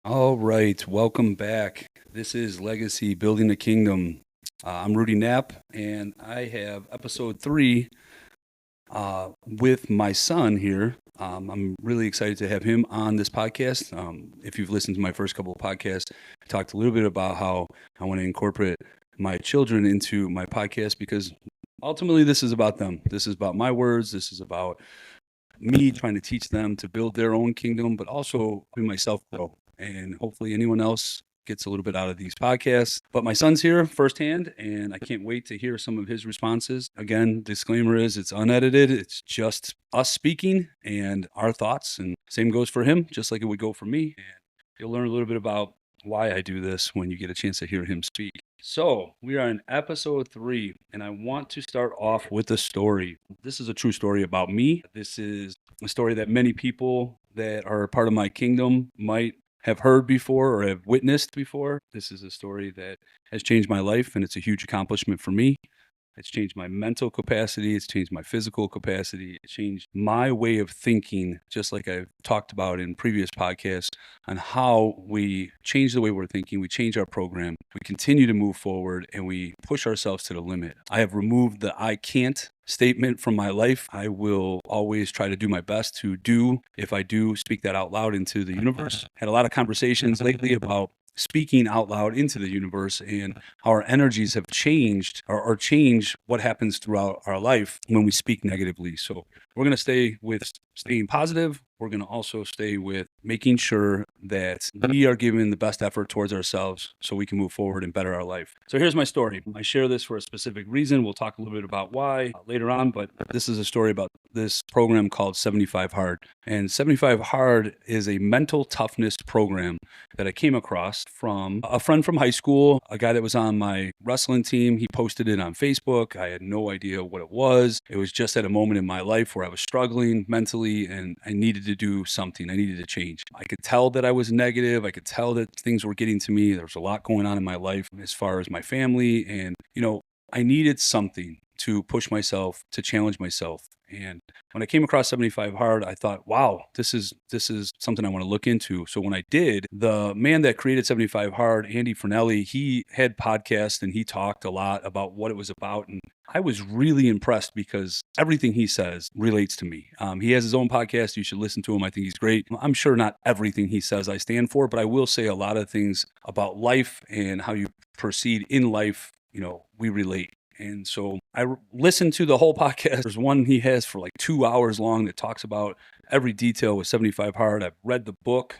All right, welcome back. This is Legacy Building the Kingdom. I'm Rudy Knapp, and I have episode 3 with my son here. I'm really excited to have him on this podcast. If you've listened to my first couple of podcasts, I talked a little bit about how I want to incorporate my children into my podcast because ultimately this is about them. This is about my words. This is about me trying to teach them to build their own kingdom, but also helping myself grow. And hopefully anyone else gets a little bit out of these podcasts. But my son's here firsthand, and I can't wait to hear some of his responses. Again, disclaimer is it's unedited. It's just us speaking and our thoughts. And same goes for him, just like it would go for me. And you'll learn a little bit about why I do this when you get a chance to hear him speak. So we are in episode 3, and I want to start off with a story. This is a true story about me. This is a story that many people that are a part of my kingdom might have heard before or have witnessed before. This is a story that has changed my life, and it's a huge accomplishment for me. It's changed my mental capacity. It's changed my physical capacity. It's changed my way of thinking, just like I've talked about in previous podcasts, on how we change the way we're thinking. We change our program. We continue to move forward, and we push ourselves to the limit. I have removed the I can't statement from my life. I will always try to do my best to do, if I do, speak that out loud into the universe. Had a lot of conversations lately about speaking out loud into the universe and how our energies have changed or change what happens throughout our life when we speak negatively. So we're going to stay with staying positive. We're going to also stay with making sure that we are giving the best effort towards ourselves so we can move forward and better our life. So here's my story. I share this for a specific reason. We'll talk a little bit about why later on, but this is a story about this program called 75 Hard. And 75 Hard is a mental toughness program that I came across from a friend from high school, a guy that was on my wrestling team. He posted it on Facebook. I had no idea what it was. It was just at a moment in my life where I was struggling mentally and I needed to do something. I needed to change. I could tell that I was negative. I could tell that things were getting to me. There was a lot going on in my life as far as my family. And, I needed something to push myself, to challenge myself. And when I came across 75 Hard, I thought, wow, this is something I want to look into. So when I did, the man that created 75 Hard, Andy Fernelli, he had podcasts and he talked a lot about what it was about. And I was really impressed because everything he says relates to me. He has his own podcast. You should listen to him. I think he's great. I'm sure not everything he says I stand for, but I will say a lot of things about life and how you proceed in life, we relate. And so I listened to the whole podcast. There's one he has for like 2 hours long that talks about every detail with 75 Hard. I've read the book.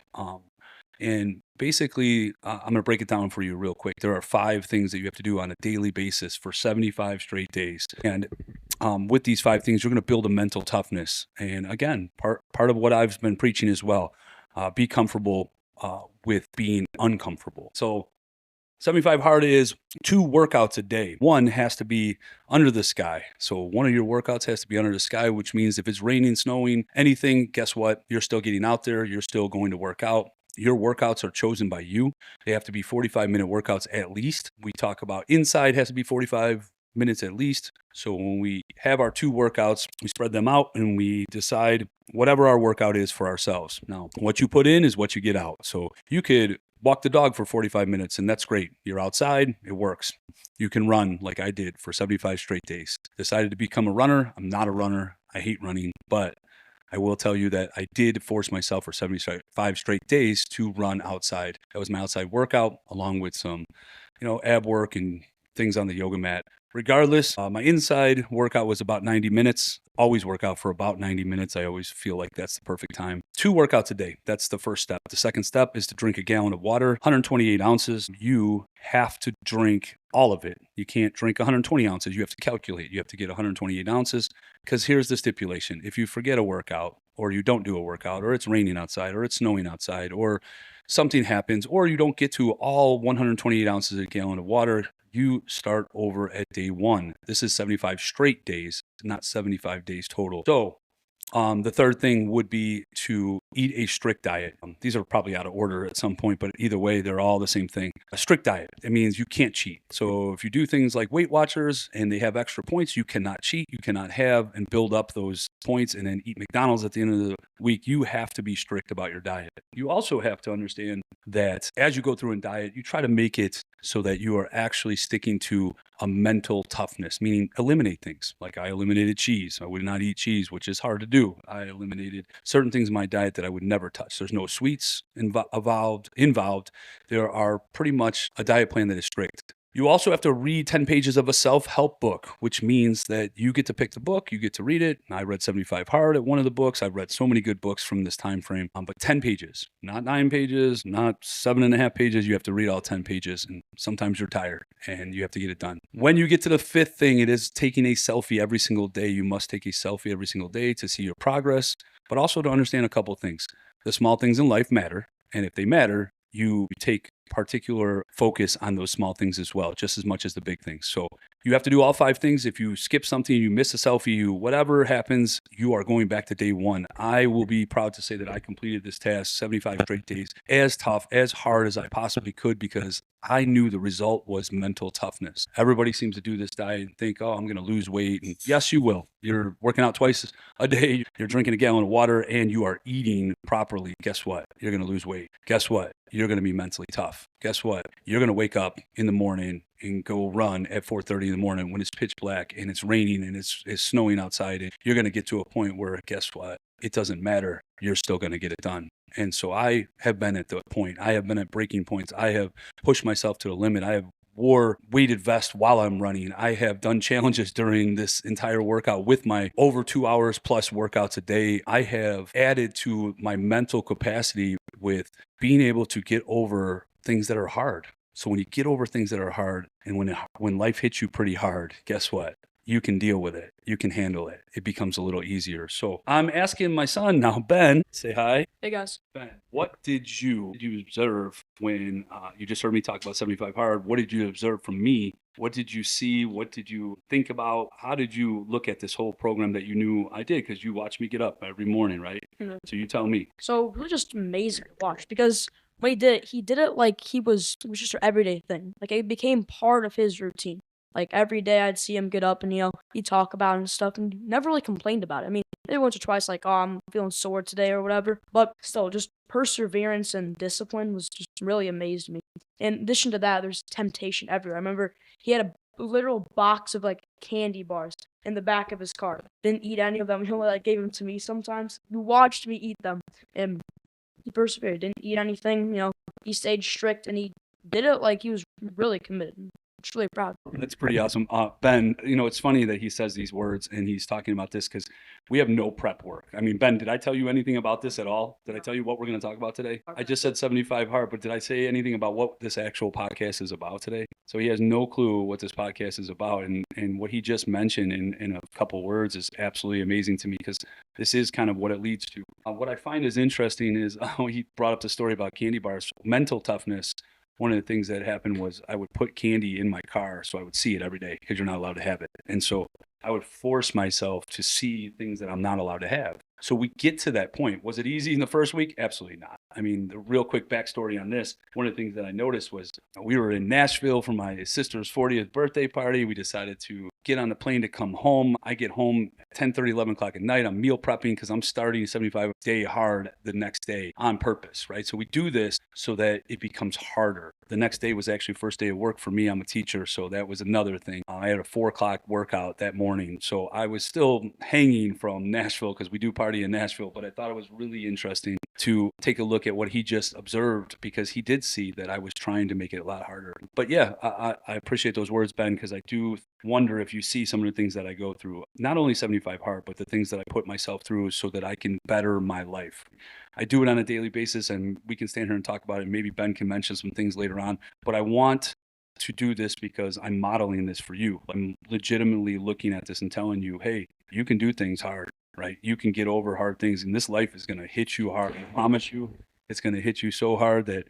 And basically, I'm going to break it down for you real quick. There are 5 things that you have to do on a daily basis for 75 straight days. And with these 5 things, you're going to build a mental toughness. And again, part of what I've been preaching as well, be comfortable with being uncomfortable. So 75 Hard is 2 workouts a day. One has to be under the sky. So one of your workouts has to be under the sky, which means if it's raining, snowing, anything, guess what? You're still getting out there. You're still going to work out. Your workouts are chosen by you. They have to be 45-minute workouts at least. We talk about inside has to be 45 minutes at least. So when we have our 2 workouts, we spread them out and we decide whatever our workout is for ourselves. Now, what you put in is what you get out. So you could walk the dog for 45 minutes, and that's great. You're outside, it works. You can run like I did for 75 straight days. Decided to become a runner. I'm not a runner. I hate running, but I will tell you that I did force myself for 75 straight days to run outside. That was my outside workout, along with some, ab work and things on the yoga mat. Regardless, my inside workout was about 90 minutes. Always work out for about 90 minutes. I always feel like that's the perfect time. 2 workouts a day. That's the first step. The second step is to drink a gallon of water, 128 ounces. You have to drink all of it. You can't drink 120 ounces. You have to calculate. You have to get 128 ounces because here's the stipulation. If you forget a workout or you don't do a workout or it's raining outside or it's snowing outside or something happens or you don't get to all 128 ounces of a gallon of water, you start over at day 1. This is 75 straight days, not 75 days total. So the third thing would be to eat a strict diet. These are probably out of order at some point, but either way, they're all the same thing. A strict diet, it means you can't cheat. So if you do things like Weight Watchers and they have extra points, you cannot cheat, you cannot have and build up those points and then eat McDonald's at the end of the week. You have to be strict about your diet. You also have to understand that as you go through and diet, you try to make it so that you are actually sticking to a mental toughness, meaning eliminate things. Like I eliminated cheese. I would not eat cheese, which is hard to do. I eliminated certain things in my diet that I would never touch. There's no sweets involved. There are pretty much a diet plan that is strict. You also have to read 10 pages of a self-help book, which means that you get to pick the book, you get to read it. I read 75 Hard at one of the books. I've read so many good books from this time frame, but 10 pages, not 9 pages, not 7.5 pages. You have to read all 10 pages, and sometimes you're tired and you have to get it done. When you get to the fifth thing, it is taking a selfie every single day. You must take a selfie every single day to see your progress, but also to understand a couple of things. The small things in life matter, and if they matter, you take particular focus on those small things as well, just as much as the big things. So you have to do all 5 things. If you skip something, you miss a selfie, whatever happens, you are going back to day 1. I will be proud to say that I completed this task 75 straight days, as tough, as hard as I possibly could, because I knew the result was mental toughness. Everybody seems to do this diet and think, oh, I'm going to lose weight. And yes, you will. You're working out twice a day. You're drinking a gallon of water and you are eating properly. Guess what? You're going to lose weight. Guess what? You're going to be mentally tough. Guess what? You're going to wake up in the morning and go run at 4:30 in the morning when it's pitch black and it's raining and it's snowing outside. And you're going to get to a point where, guess what? It doesn't matter. You're still going to get it done. And so I have been at the point. I have been at breaking points. I have pushed myself to the limit. I have wore weighted vest while I'm running. I have done challenges during this entire workout with my over 2 hours plus workouts a day. I have added to my mental capacity with being able to get over things that are hard. So when you get over things that are hard and when life hits you pretty hard, guess what? You can deal with it. You can handle it. It becomes a little easier. So I'm asking my son now, Ben, say hi. Hey guys. Ben, what did you observe when you just heard me talk about 75 Hard? What did you observe from me? What did you see? What did you think about? How did you look at this whole program that you knew I did? Because you watched me get up every morning, right? Mm-hmm. So you tell me. So really just amazing to watch because when he did it like it was just an everyday thing. Like it became part of his routine. Like every day I'd see him get up and, he'd talk about it and stuff and never really complained about it. I mean, maybe once or twice like, oh, I'm feeling sore today or whatever. But still, just perseverance and discipline was just really amazed me. In addition to that, there's temptation everywhere. I remember he had a literal box of like candy bars in the back of his car. Didn't eat any of them. He only gave them to me sometimes. He watched me eat them and he persevered. Didn't eat anything. He stayed strict and he did it like he was really committed. I'm really proud. That's pretty awesome. Ben, it's funny that he says these words and he's talking about this because we have no prep work. I mean, Ben, did I tell you anything about this at all? Did I tell you what we're going to talk about today? I just said 75 Hard, but did I say anything about what this actual podcast is about today? So he has no clue what this podcast is about. And what he just mentioned in a couple words is absolutely amazing to me because this is kind of what it leads to. What I find is interesting is he brought up the story about candy bars, mental toughness. One of the things that happened was I would put candy in my car so I would see it every day because you're not allowed to have it. And so I would force myself to see things that I'm not allowed to have. So we get to that point. Was it easy in the first week? Absolutely not. I mean, the real quick backstory on this, one of the things that I noticed was we were in Nashville for my sister's 40th birthday party. We decided to get on the plane to come home. I get home at 10:30, 11 o'clock at night. I'm meal prepping because I'm starting 75 day hard the next day on purpose, right? So we do this so that it becomes harder. The next day was actually first day of work for me. I'm a teacher, so that was another thing. I had a 4 o'clock workout that morning. So I was still hanging from Nashville because we do party in Nashville, but I thought it was really interesting to take a look at what he just observed because he did see that I was trying to make it a lot harder. But yeah, I appreciate those words, Ben, because I do wonder if you see some of the things that I go through, not only 75 Hard, but the things that I put myself through so that I can better my life. I do it on a daily basis and we can stand here and talk about it. Maybe Ben can mention some things later on, but I want to do this because I'm modeling this for you. I'm legitimately looking at this and telling you, hey, you can do things hard, right? You can get over hard things and this life is going to hit you hard. I promise you, it's going to hit you so hard that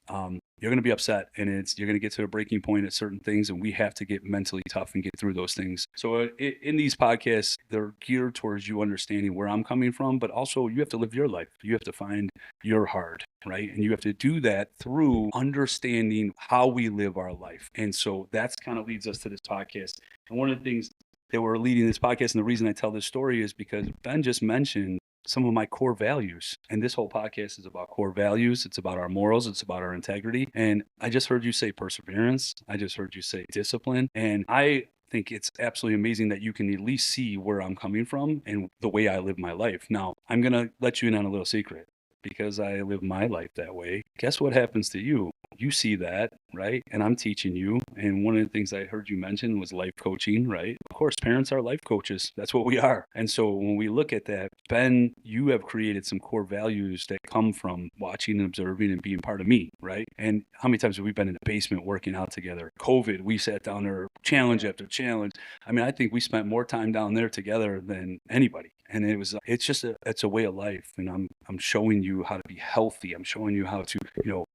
you're going to be upset, and you're going to get to a breaking point at certain things, and we have to get mentally tough and get through those things. So in these podcasts, they're geared towards you understanding where I'm coming from, but also you have to live your life. You have to find your heart, right? And you have to do that through understanding how we live our life. And so that's kind of leads us to this podcast. And one of the things that we're leading this podcast, and the reason I tell this story is because Ben just mentioned some of my core values. And this whole podcast is about core values. It's about our morals. It's about our integrity. And I just heard you say perseverance. I just heard you say discipline. And I think it's absolutely amazing that you can at least see where I'm coming from and the way I live my life. Now, I'm going to let you in on a little secret. Because I live my life that way, guess what happens to you? You see that, right? And I'm teaching you. And one of the things I heard you mention was life coaching, right? Of course, parents are life coaches. That's what we are. And so when we look at that, Ben, you have created some core values that come from watching and observing and being part of me, right? And how many times have we been in the basement working out together? COVID, we sat down there challenge after challenge. I mean, I think we spent more time down there together than anybody. And it's a way of life. And I'm showing you how to be healthy. I'm showing you how to,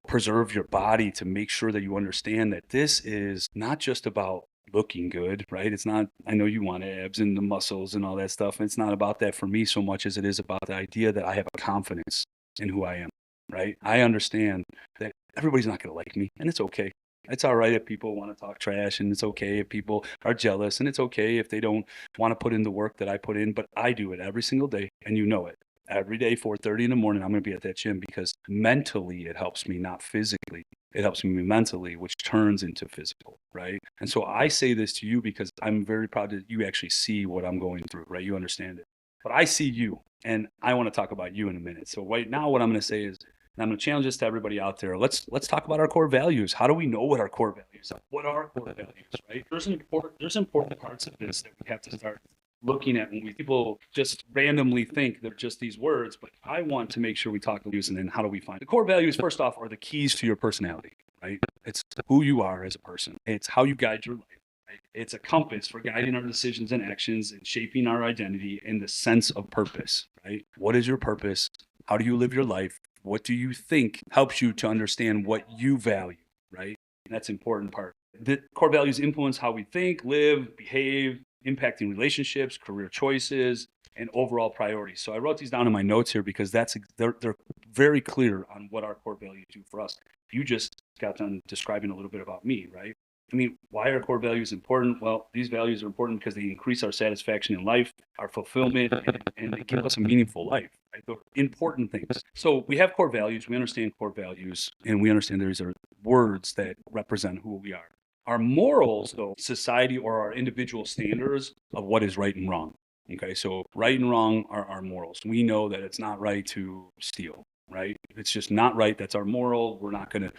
preserve your body, to make sure that you understand that this is not just about looking good, right? It's not, I know you want abs and the muscles and all that stuff. And it's not about that for me so much as it is about the idea that I have a confidence in who I am, right? I understand that everybody's not going to like me, and it's okay. It's all right if people want to talk trash, and it's okay if people are jealous, and it's okay if they don't want to put in the work that I put in, but I do it every single day, and you know it. Every day, 4:30 in the morning, I'm going to be at that gym because mentally it helps me, not physically. It helps me mentally, which turns into physical, right? And so I say this to you because I'm very proud that you actually see what I'm going through, right? You understand it. But I see you, and I want to talk about you in a minute. So right now, what I'm going to say is, and I'm going to challenge this to everybody out there. Let's talk about our core values. How do we know what our core values are? What are our core values, right? There's important parts of this that we have to start looking at when people just randomly think they're just these words, but I want to make sure we talk values, and then how do we find the core values? First off, are the keys to your personality, right? It's who you are as a person. It's how you guide your life. Right? It's a compass for guiding our decisions and actions and shaping our identity in the sense of purpose, right? What is your purpose? How do you live your life? What do you think helps you to understand what you value, right? And that's an important part. The core values influence how we think, live, behave, impacting relationships, career choices, and overall priorities. So I wrote these down in my notes here because they're very clear on what our core values do for us. You just got done describing a little bit about me, right? I mean, why are core values important? Well, these values are important because they increase our satisfaction in life, our fulfillment, and they give us a meaningful life. Right? They're important things. So we have core values, we understand core values, and we understand these are words that represent who we are. Our morals, though, society or our individual standards of what is right and wrong. Okay, so right and wrong are our morals. We know that it's not right to steal, right? It's just not right. That's our moral. We're not gonna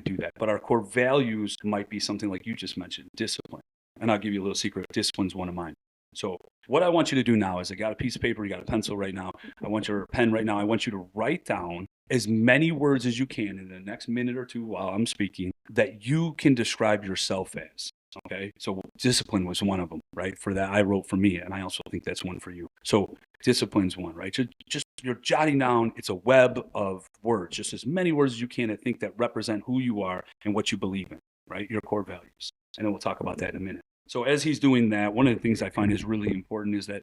do that. But our core values might be something like you just mentioned, discipline. And I'll give you a little secret. Discipline's one of mine. So what I want you to do now is, I got a piece of paper, you got a pencil right now. I want your pen right now. I want you to write down as many words as you can in the next minute or two while I'm speaking that you can describe yourself as. Okay. So discipline was one of them, right? For that, I wrote for me, and I also think that's one for you. So discipline's one, right? Just you're jotting down, it's a web of words, just as many words as you can, I think, that represent who you are and what you believe in, right? Your core values. And then we'll talk about that in a minute. So as he's doing that, one of the things I find is really important is that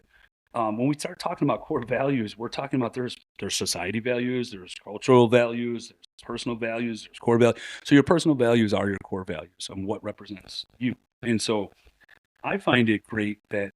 when we start talking about core values, we're talking about there's society values, there's cultural values, there's personal values, there's core values. So your personal values are your core values and what represents you. And so I find it great that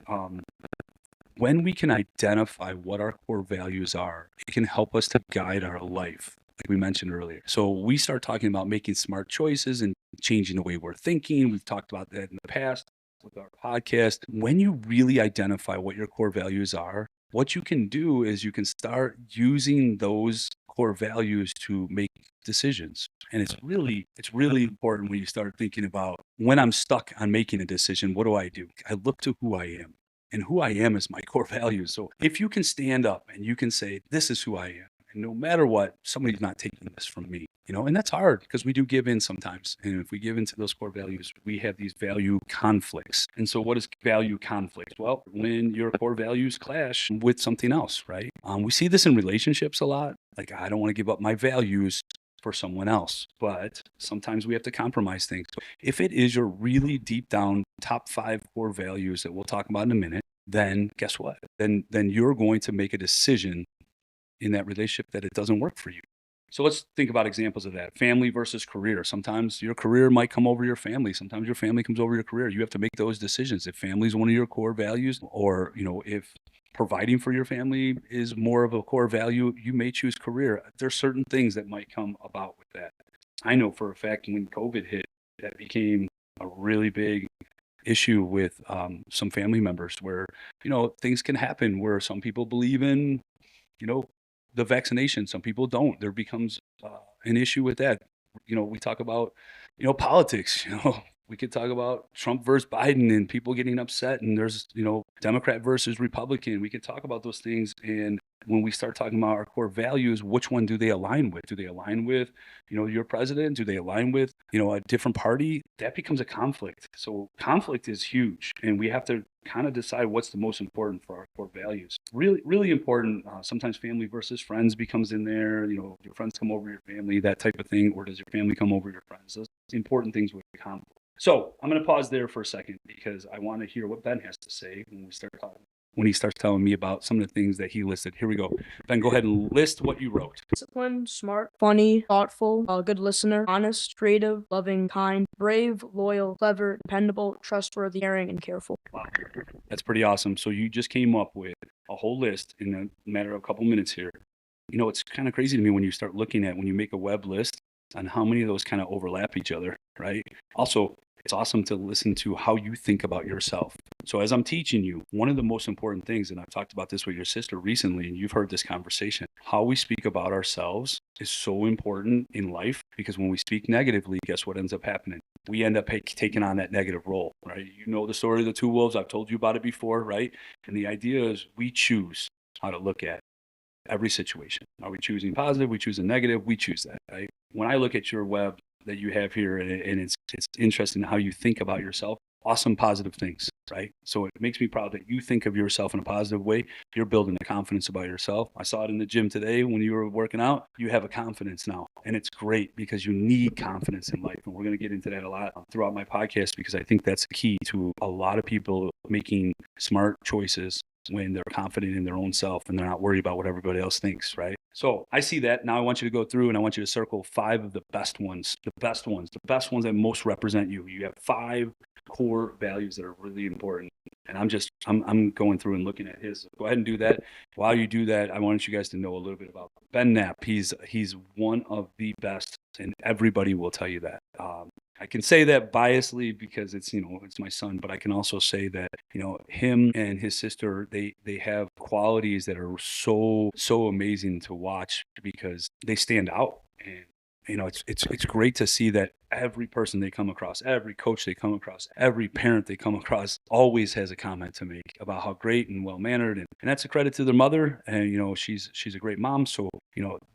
when we can identify what our core values are, it can help us to guide our life, like we mentioned earlier. So we start talking about making smart choices and changing the way we're thinking. We've talked about that in the past with our podcast. When you really identify what your core values are, what you can do is you can start using those core values to make decisions. And it's really important when you start thinking about, when I'm stuck on making a decision, what do? I look to who I am. And who I am is my core values. So if you can stand up and you can say, this is who I am, and no matter what, somebody's not taking this from me, and that's hard because we do give in sometimes. And if we give into those core values, we have these value conflicts. And so what is value conflict? Well, when your core values clash with something else, right? We see this in relationships a lot. Like, I don't want to give up my values for someone else. But sometimes we have to compromise things. If it is your really deep down top 5 core values that we'll talk about in a minute, then guess what? Then you're going to make a decision in that relationship that it doesn't work for you. So let's think about examples of that. Family versus career. Sometimes your career might come over your family. Sometimes your family comes over your career. You have to make those decisions. If family is one of your core values, or, if providing for your family is more of a core value, you may choose career. There's certain things that might come about with that. I know for a fact when COVID hit, that became a really big issue with some family members where, things can happen where some people believe in, the vaccination. Some people don't. There becomes an issue with that. We talk about, politics. We could talk about Trump versus Biden and people getting upset, and there's, Democrat versus Republican. We could talk about those things. And when we start talking about our core values, which one do they align with? Do they align with, your president? Do they align with, a different party? That becomes a conflict. So conflict is huge, and we have to kind of decide what's the most important for our core values. Really, really important. Sometimes family versus friends becomes in there. Your friends come over your family, that type of thing, or does your family come over your friends? Those important things with conflict. So I'm going to pause there for a second because I want to hear what Ben has to say when he starts telling me about some of the things that he listed. Here we go. Ben, go ahead and list what you wrote. Disciplined, smart, funny, thoughtful, a good listener, honest, creative, loving, kind, brave, loyal, clever, dependable, trustworthy, caring, and careful. Wow. That's pretty awesome. So you just came up with a whole list in a matter of a couple minutes here. It's kind of crazy to me when you start looking at, when you make a web list, on how many of those kind of overlap each other, right? Also, it's awesome to listen to how you think about yourself. So as I'm teaching you, one of the most important things, and I've talked about this with your sister recently, and you've heard this conversation, how we speak about ourselves is so important in life, because when we speak negatively, guess what ends up happening? We end up taking on that negative role, right? You know the story of the two wolves. I've told you about it before, right? And the idea is we choose how to look at every situation. Are we choosing positive? We choose a negative? We choose that, right? When I look at your web that you have here, and it's interesting how you think about yourself, awesome positive things, right? So it makes me proud that you think of yourself in a positive way. You're building a confidence about yourself. I saw it in the gym today when you were working out. You have a confidence now, and it's great because you need confidence in life. And we're going to get into that a lot throughout my podcast, because I think that's key to a lot of people making smart choices when they're confident in their own self and they're not worried about what everybody else thinks, right? So I see that. Now I want you to go through and I want you to circle 5 of the best ones, the best ones that most represent you. You have 5 core values that are really important. And I'm going through and looking at his. Go ahead and do that. While you do that, I want you guys to know a little bit about Ben Knapp. He's one of the best, and everybody will tell you that. I can say that biasly because it's my son, but I can also say that, him and his sister, they have qualities that are so amazing to watch because they stand out. And it's great to see that every person they come across, every coach they come across, every parent they come across always has a comment to make about how great and well-mannered. And that's a credit to their mother. And, she's a great mom. So,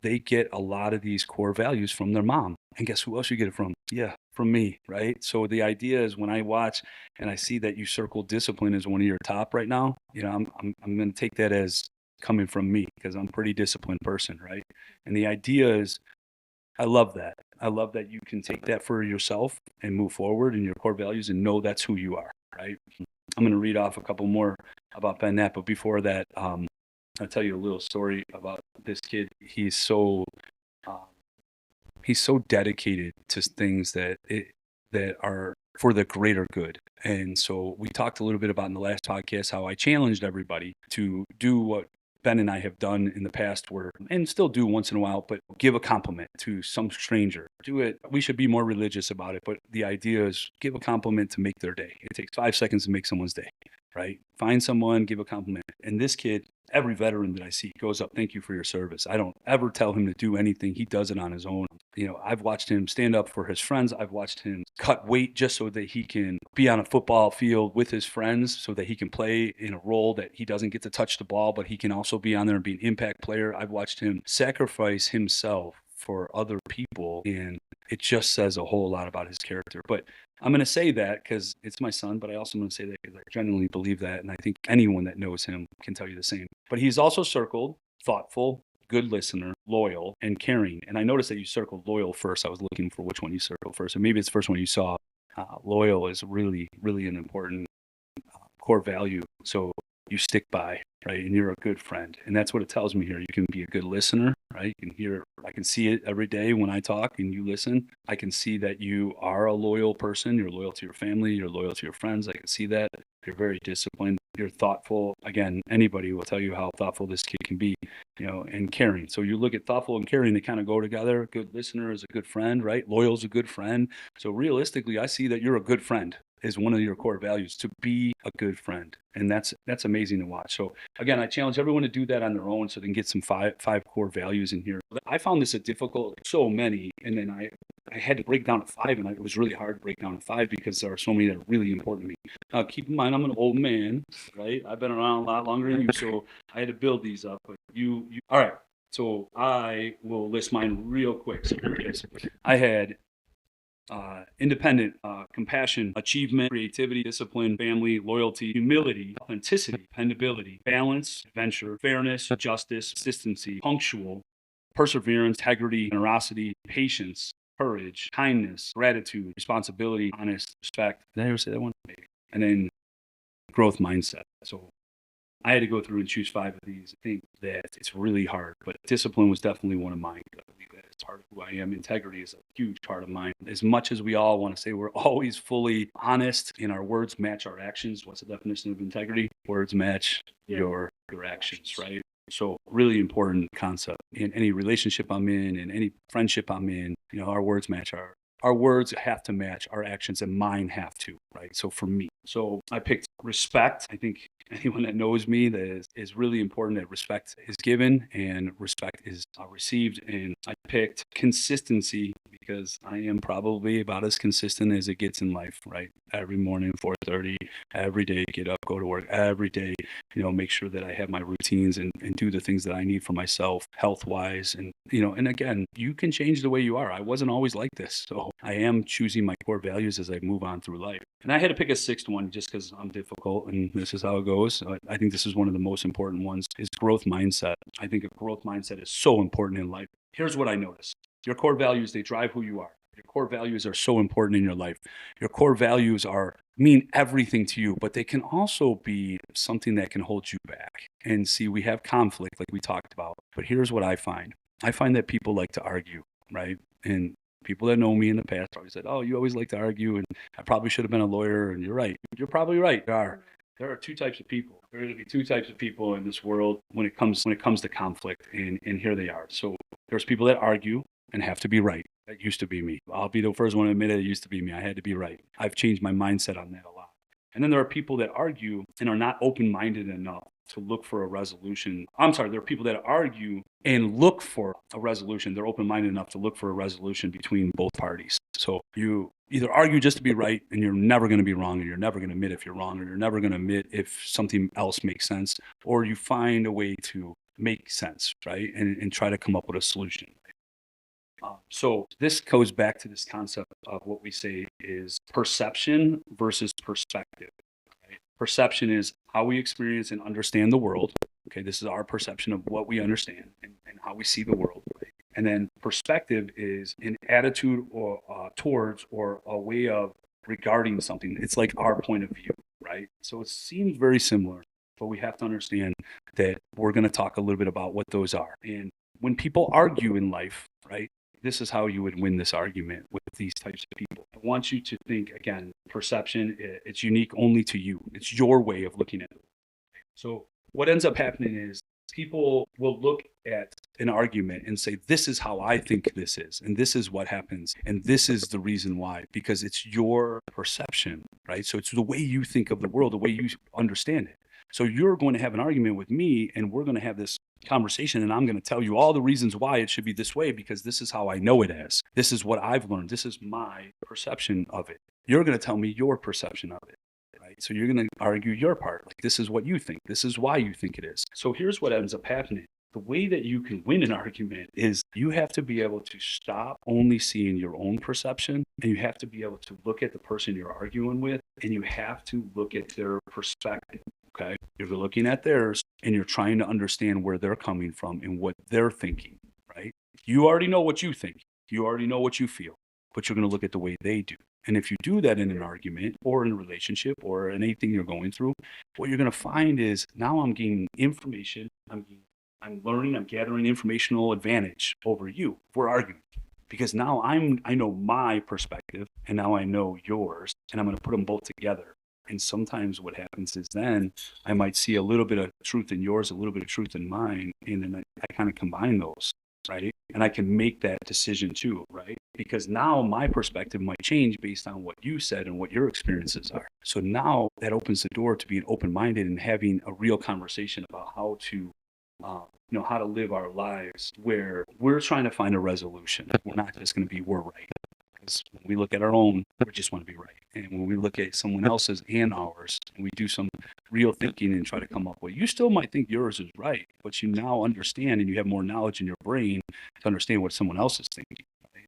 they get a lot of these core values from their mom. And guess who else you get it from? Yeah, from me, right? So the idea is when I watch and I see that you circle discipline as one of your top right now, I'm going to take that as coming from me because I'm a pretty disciplined person, right? And the idea is, I love that. I love that you can take that for yourself and move forward in your core values and know that's who you are, right? I'm going to read off a couple more about Ben Knapp, but before that, I'll tell you a little story about this kid. He's so dedicated to things that are for the greater good. And so we talked a little bit about in the last podcast how I challenged everybody to do what Ben and I have done in the past, and still do once in a while, but give a compliment to some stranger. Do it. We should be more religious about it, but the idea is give a compliment to make their day. It takes 5 seconds to make someone's day, right? Find someone, give a compliment. And this kid, every veteran that I see goes up, thank you for your service. I don't ever tell him to do anything. He does it on his own. I've watched him stand up for his friends. I've watched him cut weight just so that he can be on a football field with his friends, so that he can play in a role that he doesn't get to touch the ball, but he can also be on there and be an impact player. I've watched him sacrifice himself for other people, and it just says a whole lot about his character. But I'm going to say that because it's my son, but I also want to say that because I genuinely believe that, and I think anyone that knows him can tell you the same. But he's also circled thoughtful, good listener, loyal, and caring. And I noticed that you circled loyal first. I was looking for which one you circled first. And maybe it's the first one you saw. Loyal is really, really an important core value. So you stick by, right? And you're a good friend. And that's what it tells me here. You can be a good listener, right? You can hear, I can see it every day when I talk and you listen. I can see that you are a loyal person. You're loyal to your family. You're loyal to your friends. I can see that. You're very disciplined. You're thoughtful. Again, anybody will tell you how thoughtful this kid can be, and caring. So you look at thoughtful and caring, they kind of go together. A good listener is a good friend, right? Loyal is a good friend. So realistically, I see that you're a good friend is one of your core values, to be a good friend. And that's amazing to watch. So again, I challenge everyone to do that on their own so they can get some five core values in here. I found this a difficult, so many, and then I had to break down to 5, and it was really hard to break down to 5 because there are so many that are really important to me. Now, keep in mind, I'm an old man, right? I've been around a lot longer than you, so I had to build these up. But you all right. So I will list mine real quick. So here it is. I had independent, compassion, achievement, creativity, discipline, family, loyalty, humility, authenticity, dependability, balance, adventure, fairness, justice, consistency, punctual, perseverance, integrity, generosity, patience, courage, kindness, gratitude, responsibility, honest, respect. Did I ever say that one? Maybe. And then growth mindset. So I had to go through and choose 5 of these. I think that it's really hard, but discipline was definitely one of mine. I believe that it's part of who I am. Integrity is a huge part of mine. As much as we all want to say we're always fully honest and our words match our actions, what's the definition of integrity? Words match your actions, right? So really important concept in any relationship I'm in any friendship I'm in. Our words match our words have to match our actions, and mine have to, right? So for me, I picked respect. I think anyone that knows me, that is really important that respect is given and respect is received. And I picked consistency because I am probably about as consistent as it gets in life, right? Every morning, 4:30, every day, get up, go to work every day, make sure that I have my routines and do the things that I need for myself health wise. And, and again, you can change the way you are. I wasn't always like this. So I am choosing my core values as I move on through life. And I had to pick a 6th one just because I'm difficult and this is how it goes. I think this is one of the most important ones is growth mindset. I think a growth mindset is so important in life. Here's what I noticed. Your core values, they drive who you are. Your core values are so important in your life. Your core values mean everything to you, but they can also be something that can hold you back. And see, we have conflict like we talked about, but here's what I find. I find that people like to argue, right? And people that know me in the past always said, "Oh, you always like to argue, and I probably should have been a lawyer." And you're right. You're probably right. There are 2 types of people. There are going to be 2 types of people in this world when it comes to conflict, and here they are. So there's people that argue and have to be right. That used to be me. I'll be the first one to admit it used to be me. I had to be right. I've changed my mindset on that a lot. And then there are people that argue and are not open-minded enough to look for a resolution. I'm sorry, there are people that argue and look for a resolution. They're open-minded enough to look for a resolution between both parties. So you either argue just to be right, and you're never going to be wrong, or you're never going to admit if you're wrong, or you're never going to admit if something else makes sense, or you find a way to make sense, right? And try to come up with a solution. So this goes back to this concept of what we say is perception versus perspective. Right? Perception is how we experience and understand the world. Okay, this is our perception of what we understand and how we see the world. Right? And then perspective is an attitude or towards or a way of regarding something. It's like our point of view, right? So it seems very similar, but we have to understand that we're going to talk a little bit about what those are. And when people argue in life, right? This is how you would win this argument with these types of people. I want you to think, again, perception, it's unique only to you. It's your way of looking at it. So what ends up happening is people will look at an argument and say, this is how I think this is, and this is what happens, and this is the reason why, because it's your perception, right? So it's the way you think of the world, the way you understand it. So you're going to have an argument with me, and we're going to have this conversation, and I'm going to tell you all the reasons why it should be this way, because this is how I know it as. This is what I've learned. This is my perception of it. You're going to tell me your perception of it. Right? So you're going to argue your part. Like, this is what you think. This is why you think it is. So here's what ends up happening. The way that you can win an argument is you have to be able to stop only seeing your own perception, and you have to be able to look at the person you're arguing with, and you have to look at their perspective. Okay. You're looking at theirs and you're trying to understand where they're coming from and what they're thinking, right? You already know what you think. You already know what you feel, but you're going to look at the way they do. And if you do that in an argument or in a relationship or in anything you're going through, what you're going to find is now I'm gaining information. I'm learning, I'm gathering informational advantage over you. We're arguing because now I know my perspective and now I know yours, and I'm going to put them both together. And sometimes what happens is then I might see a little bit of truth in yours, a little bit of truth in mine, and then I kind of combine those, right? And I can make that decision too, right? Because now my perspective might change based on what you said and what your experiences are. So now that opens the door to being open-minded and having a real conversation about how to how to live our lives where we're trying to find a resolution. We're not just going to be, we're right. Because when we look at our own, we just want to be right. And when we look at someone else's and ours, and we do some real thinking and try to come up with, you still might think yours is right, but you now understand and you have more knowledge in your brain to understand what someone else is thinking. Right?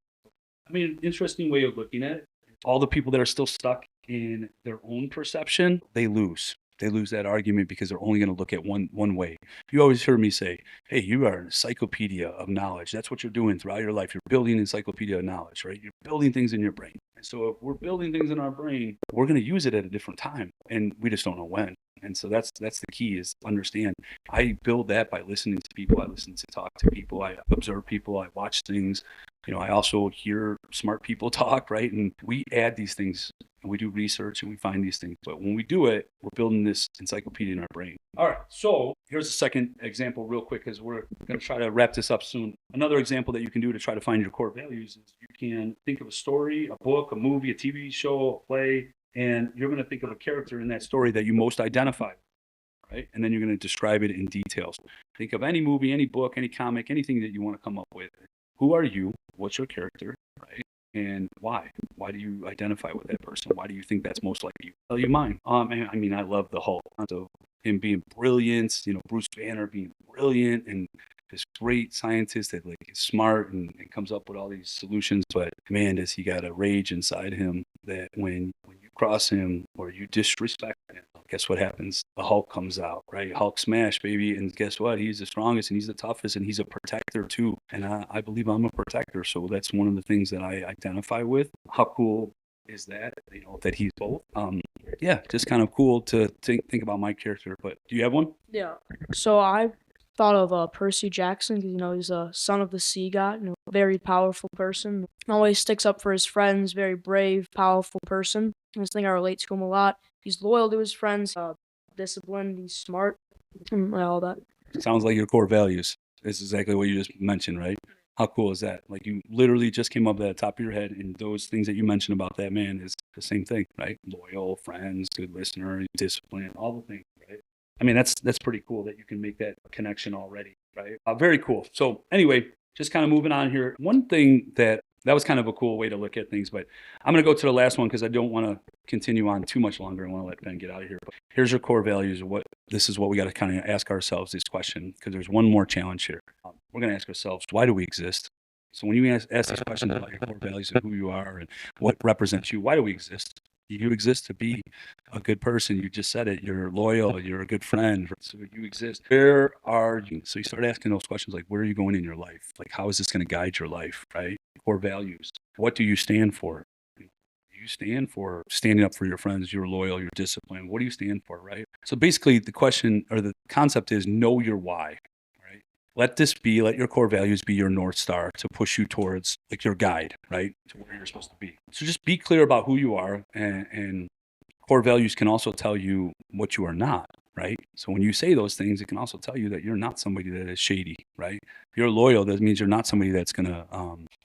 I mean, an interesting way of looking at it. All the people that are still stuck in their own perception, they lose. They lose that argument because they're only going to look at one way. You always hear me say, hey, you are an encyclopedia of knowledge. That's what you're doing throughout your life. You're building an encyclopedia of knowledge, right? You're building things in your brain. And so if we're building things in our brain, we're going to use it at a different time, and we just don't know when. And so that's the key, is understand. I build that by listening to people. I listen to talk to people. I observe people. I watch things. I also hear smart people talk, right? And we add these things and we do research and we find these things. But when we do it, we're building this encyclopedia in our brain. All right. So here's a second example real quick, because we're going to try to wrap this up soon. Another example that you can do to try to find your core values is you can think of a story, a book, a movie, a TV show, a play, and you're going to think of a character in that story that you most identify with. Right? And then you're going to describe it in details. Think of any movie, any book, any comic, anything that you want to come up with. Who are you? What's your character? Right? And why? Why do you identify with that person? Why do you think that's most like you? Tell you mine. I mean, I love the Hulk. So him being brilliant, Bruce Banner being brilliant and this great scientist that is smart and comes up with all these solutions. But man, does he got a rage inside him that when you cross him or you disrespect him, guess what happens? The Hulk comes out, right? Hulk smash, baby. And guess what? He's the strongest and he's the toughest and he's a protector too. And I believe I'm a protector. So that's one of the things that I identify with. How cool is that? That he's both. Yeah, just kind of cool to think about my character. But do you have one? Yeah. So I thought of Percy Jackson, because he's a son of the sea god, very powerful person. Always sticks up for his friends, very brave, powerful person. This thing I relate to him a lot. He's loyal to his friends, disciplined, he's smart, and all that. Sounds like your core values. It's exactly what you just mentioned, right? How cool is that? Like, you literally just came up at the top of your head, and those things that you mentioned about that man is the same thing, right? Loyal, friends, good listener, discipline, all the things, right? I mean, that's pretty cool that you can make that connection already, right? Very cool. So anyway, just kind of moving on here. One thing that was kind of a cool way to look at things, but I'm going to go to the last one because I don't want to continue on too much longer. I want to let Ben get out of here. But here's your core values. This is what we got to kind of ask ourselves this question, because there's one more challenge here. We're going to ask ourselves, why do we exist? So when you ask these questions about your core values and who you are and what represents you, why do we exist? You exist to be a good person. You just said it. You're loyal. You're a good friend. So you exist. Where are you? So you start asking those questions like, where are you going in your life? Like, how is this going to guide your life, right? Core values. What do you stand for? You stand for standing up for your friends. You're loyal. You're disciplined. What do you stand for, right? So basically the question or the concept is know your why, right? Let your core values be your North Star to push you towards like your guide, right? To where you're supposed to be. So just be clear about who you are, and core values can also tell you what you are not, right? So when you say those things, it can also tell you that you're not somebody that is shady, right? If you're loyal, that means you're not somebody that's going to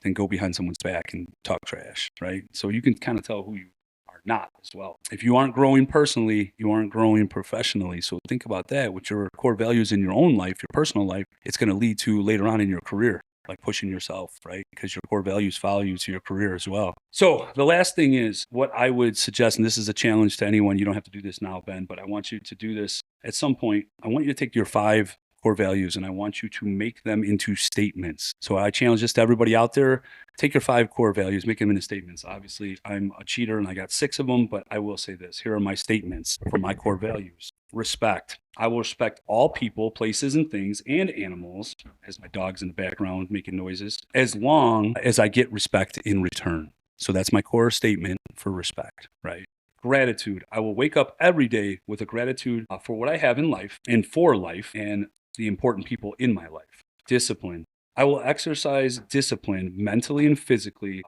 then go behind someone's back and talk trash, right? So you can kind of tell who you are not as well. If you aren't growing personally, you aren't growing professionally. So think about that. With your core values in your own life, your personal life, it's going to lead to later on in your career, like pushing yourself, right? Because your core values follow you to your career as well. So the last thing is what I would suggest, and this is a challenge to anyone. You don't have to do this now, Ben, but I want you to do this at some point. I want you to take your 5 core values and I want you to make them into statements. So I challenge this to everybody out there. Take your 5 core values, make them into statements. Obviously, I'm a cheater and I got 6 of them, but I will say this. Here are my statements for my core values. respect. I will respect all people, places, and things, and animals, as my dog's in the background making noises, as long as I get respect in return. So that's my core statement for respect, right? Gratitude. I will wake up every day with a gratitude for what I have in life and for life and the important people in my life. Discipline. I will exercise discipline mentally and physically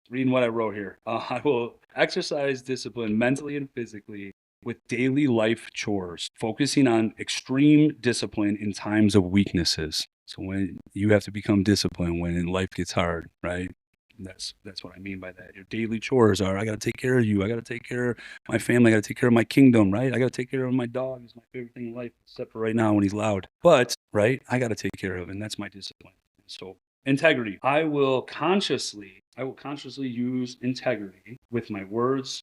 reading what I wrote here. I will exercise discipline mentally and physically with daily life chores, focusing on extreme discipline in times of weaknesses. So when you have to become disciplined when life gets hard, right? That's what I mean by that. Your daily chores are: I got to take care of you. I got to take care of my family. I got to take care of my kingdom, right? I got to take care of my dog. He's my favorite thing in life, except for right now when he's loud. But right, I got to take care of, and that's my discipline. So integrity. I will consciously use integrity with my words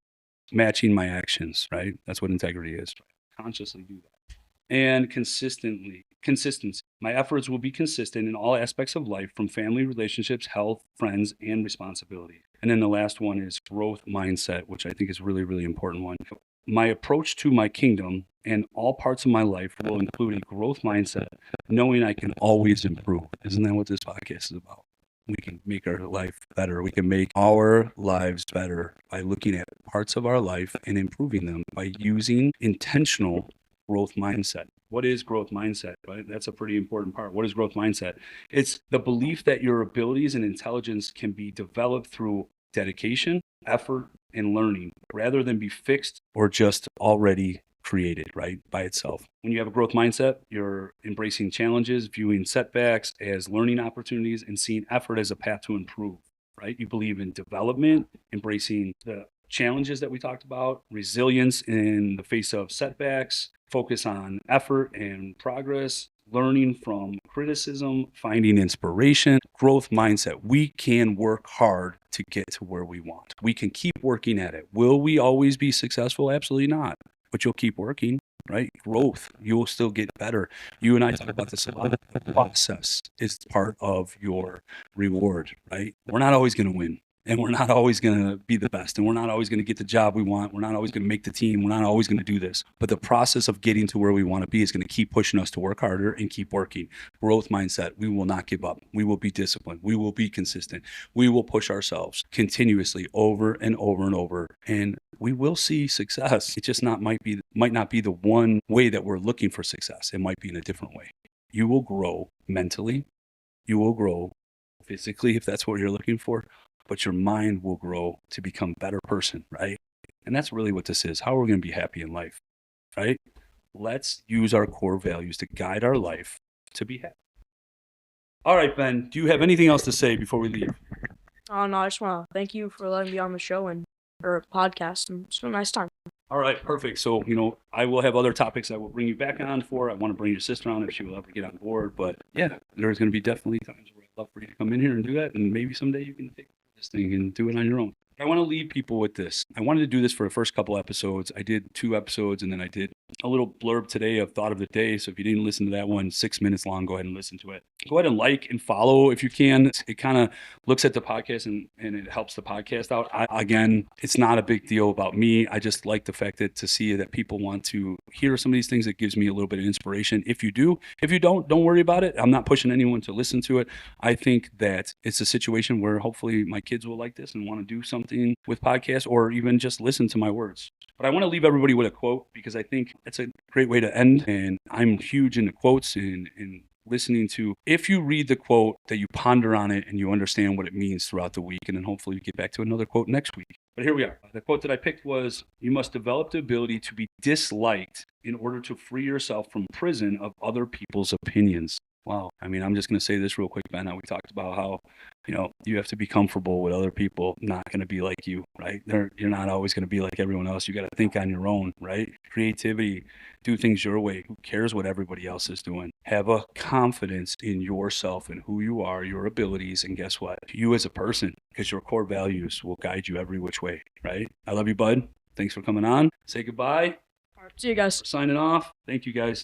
matching my actions, right? That's what integrity is. Consciously do that. And consistency. My efforts will be consistent in all aspects of life, from family, relationships, health, friends, and responsibility. And then the last one is growth mindset, which I think is really, really important one. My approach to my kingdom and all parts of my life will include a growth mindset, knowing I can always improve. Isn't that what this podcast is about? We can make our life better. We can make our lives better by looking at parts of our life and improving them by using intentional growth mindset. What is growth mindset, right? That's a pretty important part. What is growth mindset? It's the belief that your abilities and intelligence can be developed through dedication, effort, and learning, rather than be fixed or just already created, right, by itself. When you have a growth mindset, you're embracing challenges, viewing setbacks as learning opportunities, and seeing effort as a path to improve, right? You believe in development, embracing the challenges that we talked about, resilience in the face of setbacks, focus on effort and progress, learning from criticism, finding inspiration, growth mindset. We can work hard to get to where we want. We can keep working at it. Will we always be successful? Absolutely not. But you'll keep working, right? Growth, you'll still get better. You and I talk about this a lot. The process is part of your reward, right? We're not always going to win. And we're not always going to be the best. And we're not always going to get the job we want. We're not always going to make the team. We're not always going to do this. But the process of getting to where we want to be is going to keep pushing us to work harder and keep working. Growth mindset. We will not give up. We will be disciplined. We will be consistent. We will push ourselves continuously over and over and over. And we will see success. It just might not be the one way that we're looking for success. It might be in a different way. You will grow mentally. You will grow physically if that's what you're looking for. But your mind will grow to become a better person, right? And that's really what this is. How are we going to be happy in life, right? Let's use our core values to guide our life to be happy. All right, Ben, do you have anything else to say before we leave? Oh, no, I just want to thank you for letting me on the show and or podcast. And it's been a nice time. All right, perfect. So, I will have other topics I will bring you back on for. I want to bring your sister on if she will ever get on board. But yeah, there's going to be definitely times where I'd love for you to come in here and do that. And maybe someday you can take this thing and do it on your own. I want to leave people with this. I wanted to do this for the first couple episodes. I did 2 episodes, and then I did a little blurb today of thought of the day. So if you didn't listen to that one, 6 minutes long, go ahead and listen to it. Go ahead and like and follow if you can. It kind of looks at the podcast and it helps the podcast out. Again, it's not a big deal about me. I just like the fact that to see that people want to hear some of these things. It gives me a little bit of inspiration. If you do, if you don't worry about it. I'm not pushing anyone to listen to it. I think that it's a situation where hopefully my kids will like this and want to do something with podcasts or even just listen to my words. But I want to leave everybody with a quote because I think it's a great way to end. And I'm huge into quotes and listening to, if you read the quote, that you ponder on it and you understand what it means throughout the week. And then hopefully you get back to another quote next week. But here we are. The quote that I picked was, "You must develop the ability to be disliked in order to free yourself from prison of other people's opinions." Wow. I mean, I'm just going to say this real quick, Ben. We talked about how, you have to be comfortable with other people not going to be like you, right? You're not always going to be like everyone else. You got to think on your own, right? Creativity, do things your way. Who cares what everybody else is doing? Have a confidence in yourself and who you are, your abilities, and guess what? You as a person, because your core values will guide you every which way, right? I love you, bud. Thanks for coming on. Say goodbye. All right, see you guys. Signing off. Thank you, guys.